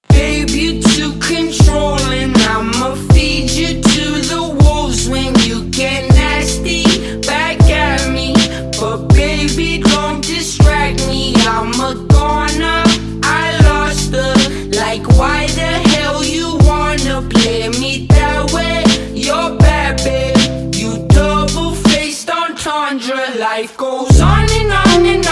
Babe, you too controlling. I'ma feed you to the wolves when you get nasty back at me. But baby, don't distract me. I'm a goner, I lost her. Like, why the hell you wanna play me that way? You're bad, babe. You double-faced entendre. Life goes on and on and